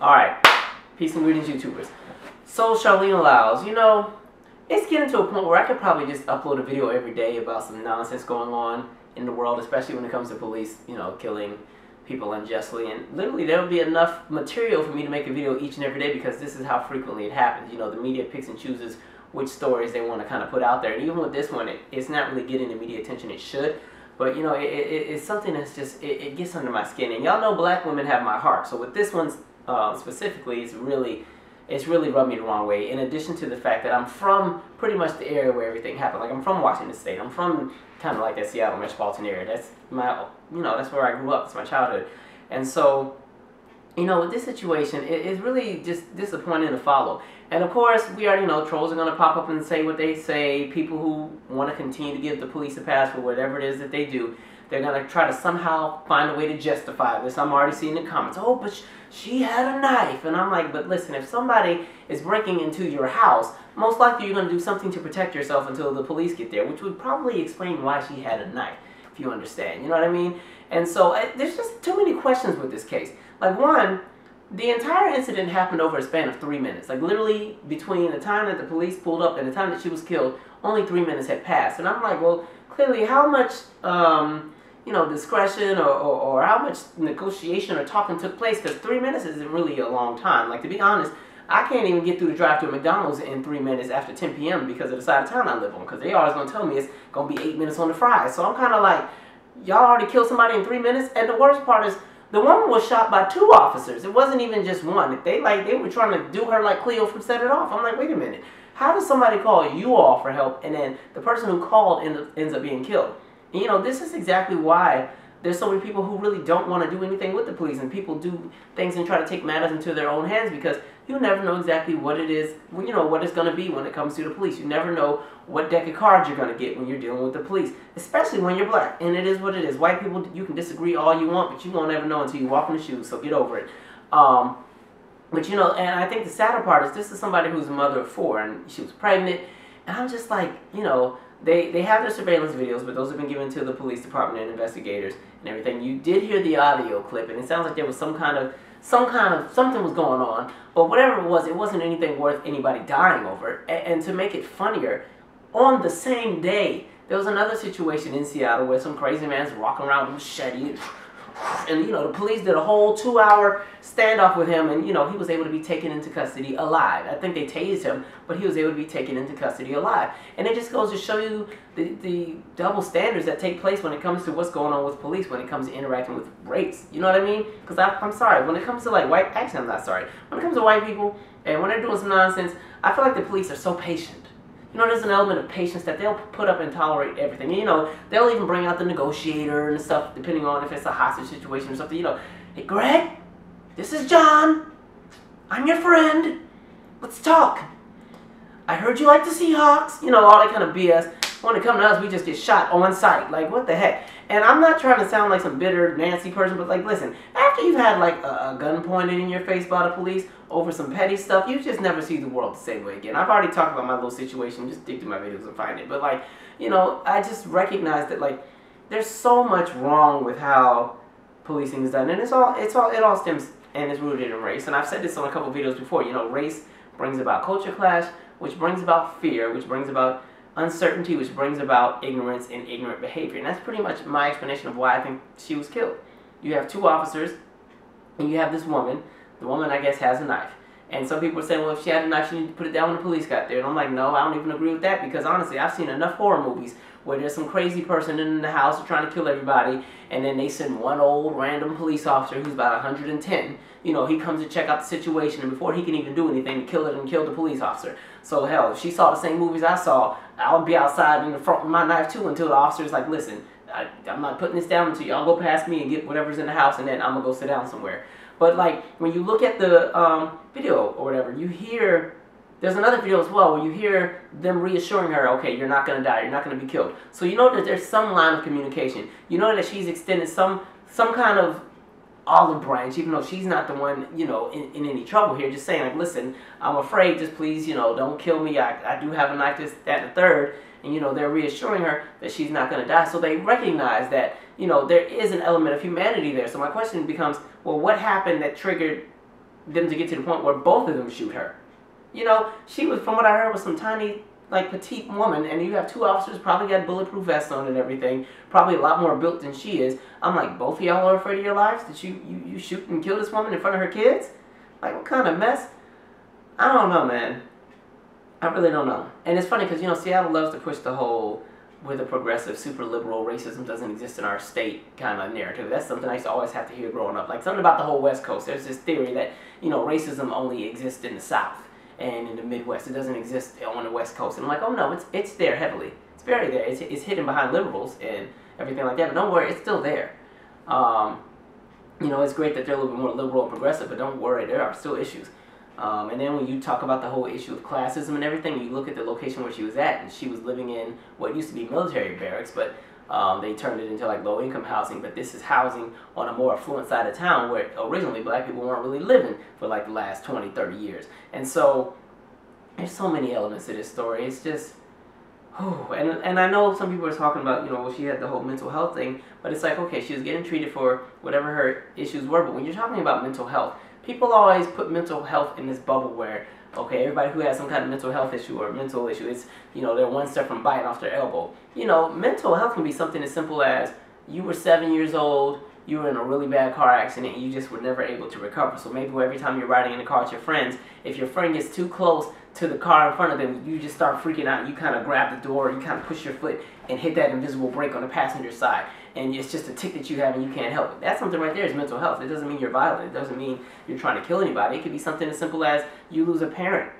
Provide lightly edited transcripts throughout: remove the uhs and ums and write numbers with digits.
Alright, peace and greetings, YouTubers. So, CHARLEENA LYLES, you know, it's getting to a point where I could probably just upload a video every day about some nonsense going on in the world, especially when it comes to police, you know, killing people unjustly. And literally, there would be enough material for me to make a video each and every day because this is how frequently it happens. You know, the media picks and chooses which stories they want to kind of put out there. And even with this one, it's not really getting the media attention it should. But, you know, it's something that's just, it gets under my skin. And y'all know black women have my heart. So with this one specifically, it's really rubbed me the wrong way. In addition to the fact that I'm from pretty much the area where everything happened. Like, I'm from Washington State. I'm from kind of like that Seattle metropolitan area. That's my, you know, that's where I grew up. It's my childhood. And so, you know, with this situation, it's really just disappointing to follow. And of course, we already know trolls are going to pop up and say what they say. People who want to continue to give the police a pass for whatever it is that they do, they're going to try to somehow find a way to justify this. I'm already seeing the comments, oh, but she had a knife. And I'm like, but listen, if somebody is breaking into your house, most likely you're going to do something to protect yourself until the police get there, which would probably explain why she had a knife, if you understand. You know what I mean? And so there's just too many questions with this case. Like, one, the entire incident happened over a span of 3 minutes. Like, literally, between the time that the police pulled up and the time that she was killed, only 3 minutes had passed. And I'm like, well, clearly, how much, you know, discretion or how much negotiation or talking took place? Because 3 minutes isn't really a long time. Like, to be honest, I can't even get through the drive to a McDonald's in 3 minutes after 10 p.m. because of the side of town I live on. Because they always going to tell me it's going to be 8 minutes on the fries. So I'm kind of like, y'all already killed somebody in 3 minutes? And the worst part is, the woman was shot by 2 officers. It wasn't even just one. They were trying to do her like Cleo from Set It Off. I'm like, wait a minute. How does somebody call you all for help and then the person who called ends up being killed? And, you know, this is exactly why there's so many people who really don't want to do anything with the police, and people do things and try to take matters into their own hands because you never know exactly what it is, you know, what it's going to be when it comes to the police. You never know what deck of cards you're going to get when you're dealing with the police, especially when you're black. And it is what it is. White people, you can disagree all you want, but you won't ever know until you walk in the shoes, so get over it. But, you know, and I think the sadder part is this is somebody who's a mother of 4, and she was pregnant, and I'm just like, you know, they have their surveillance videos, but those have been given to the police department and investigators and everything. You did hear the audio clip, and it sounds like there was something was going on, but whatever it wasn't anything worth anybody dying over. And to make it funnier, on the same day, there was another situation in Seattle where some crazy man's walking around with a machete, and, you know, the police did a whole 2-hour standoff with him, and, you know, he was able to be taken into custody alive. I think they tased him, but he was able to be taken into custody alive. And it just goes to show you the double standards that take place when it comes to what's going on with police, when it comes to interacting with race. You know what I mean? Because I'm sorry, when it comes to, like, actually, I'm not sorry. When it comes to white people, and when they're doing some nonsense, I feel like the police are so patient. You know, there's an element of patience that they'll put up and tolerate everything. And, you know, they'll even bring out the negotiator and stuff, depending on if it's a hostage situation or something. You know, hey, Greg, this is John. I'm your friend. Let's talk. I heard you like the Seahawks. You know, all that kind of BS. When it comes to us, we just get shot on sight. Like, what the heck? And I'm not trying to sound like some bitter, Nancy person, but, like, listen, after you've had, like, a gun pointed in your face by the police over some petty stuff, you just never see the world the same way again. I've already talked about my little situation. Just dig through my videos and find it. But, like, you know, I just recognize that, like, there's so much wrong with how policing is done. And it all stems and is rooted in race. And I've said this on a couple of videos before. You know, race brings about culture clash, which brings about fear, which brings about uncertainty, which brings about ignorance and ignorant behavior. And that's pretty much my explanation of why I think she was killed. You have 2 officers, and you have this woman. The woman, I guess, has a knife. And some people are saying, well, if she had a knife, she needed to put it down when the police got there. And I'm like, no, I don't even agree with that, because honestly, I've seen enough horror movies where there's some crazy person in the house trying to kill everybody, and then they send one old random police officer who's about 110. You know, he comes to check out the situation, and before he can even do anything, to kill it and kill the police officer. So hell, if she saw the same movies I saw, I would be outside in the front with my knife too until the officer's like, listen, I'm not putting this down until y'all go past me and get whatever's in the house, and then I'm gonna go sit down somewhere. But, like, when you look at the video or whatever, you hear, there's another video as well where you hear them reassuring her, okay, you're not going to die, you're not going to be killed. So you know that there's some line of communication. You know that she's extended some kind of olive branch, even though she's not the one, you know, in any trouble here. Just saying, like, listen, I'm afraid, just please, you know, don't kill me. I do have a knife, this, that, and the third. And, you know, they're reassuring her that she's not going to die. So they recognize that, you know, there is an element of humanity there. So my question becomes, well, what happened that triggered them to get to the point where both of them shoot her. You know, she was, from what I heard, was some tiny, like, petite woman, and you have two officers, probably got bulletproof vests on and everything, probably a lot more built than she is. I'm like, both of y'all are afraid of your lives? Did you shoot and kill this woman in front of her kids? Like, what kind of mess? I don't know, man. I really don't know. And it's funny because, you know, Seattle loves to push the whole, with a progressive, super liberal, racism doesn't exist in our state kind of narrative. That's something I used to always have to hear growing up. Like, something about the whole West Coast. There's this theory that, you know, racism only exists in the South and in the Midwest. It doesn't exist on the West Coast. And I'm like, oh no, it's there heavily. It's very there. It's hidden behind liberals and everything like that. But don't worry, it's still there. You know, it's great that they're a little bit more liberal and progressive, but don't worry, there are still issues. And then when you talk about the whole issue of classism and everything, you look at the location where she was at, and she was living in what used to be military barracks, but they turned it into like low-income housing. But this is housing on a more affluent side of town where originally black people weren't really living for like the last 20, 30 years. And so there's so many elements to this story. It's just, oh, and I know some people are talking about, you know, well, she had the whole mental health thing, but it's like, okay, she was getting treated for whatever her issues were, but when you're talking about mental health, people always put mental health in this bubble where, okay, everybody who has some kind of mental health issue or mental issue, it's, you know, they're one step from biting off their elbow. You know, mental health can be something as simple as you were 7 years old, you were in a really bad car accident, and you just were never able to recover. So maybe every time you're riding in the car with your friends, if your friend gets too close to the car in front of them, you just start freaking out. You kind of grab the door, you kind of push your foot and hit that invisible brake on the passenger side. And it's just a tick that you have and you can't help it. That's something right there is mental health. It doesn't mean you're violent. It doesn't mean you're trying to kill anybody. It could be something as simple as you lose a parent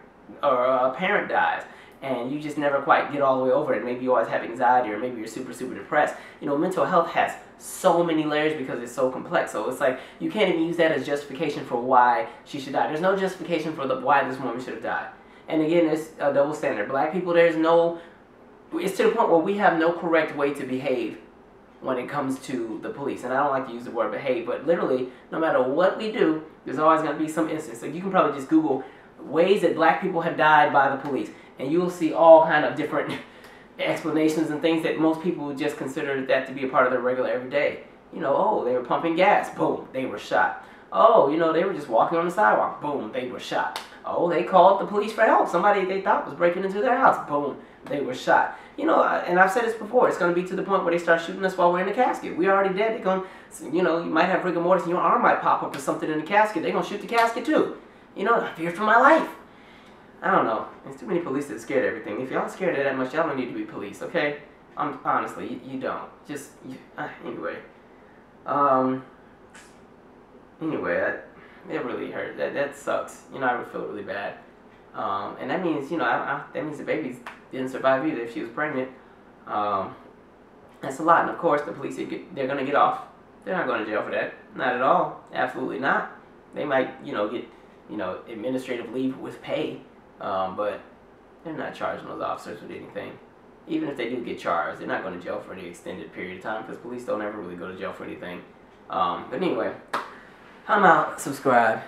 or a parent dies and you just never quite get all the way over it. Maybe you always have anxiety or maybe you're super, super depressed. You know, mental health has so many layers because it's so complex. So it's like you can't even use that as justification for why she should die. There's no justification for why this woman should have died. And again, it's a double standard. Black people, it's to the point where we have no correct way to behave when it comes to the police. And I don't like to use the word behave, but literally, no matter what we do, there's always going to be some instance. Like you can probably just Google ways that black people have died by the police, and you'll see all kind of different explanations and things that most people would just consider that to be a part of their regular everyday. You know, oh, they were pumping gas, boom, they were shot. Oh, you know, they were just walking on the sidewalk, boom, they were shot. Oh, they called the police for help. Somebody they thought was breaking into their house, boom, they were shot. You know, and I've said this before, it's going to be to the point where they start shooting us while we're in the casket. We're already dead. They're going, you know, you might have rigor mortis and your arm might pop up or something in the casket. They're going to shoot the casket too. You know, I fear for my life. I don't know. There's too many police that are scared of everything. If y'all scared of that much, y'all don't need to be police, okay? Honestly, you don't. Just, anyway. Anyway, it really hurt. That sucks. You know, I would feel really bad. And that means, you know, that means the baby didn't survive either if she was pregnant. That's a lot. And of course, the police, they're going to get off. They're not going to jail for that. Not at all. Absolutely not. They might, you know, get, you know, administrative leave with pay. But they're not charging those officers with anything. Even if they do get charged, they're not going to jail for any extended period of time because police don't ever really go to jail for anything. But anyway, I'm out. Subscribe.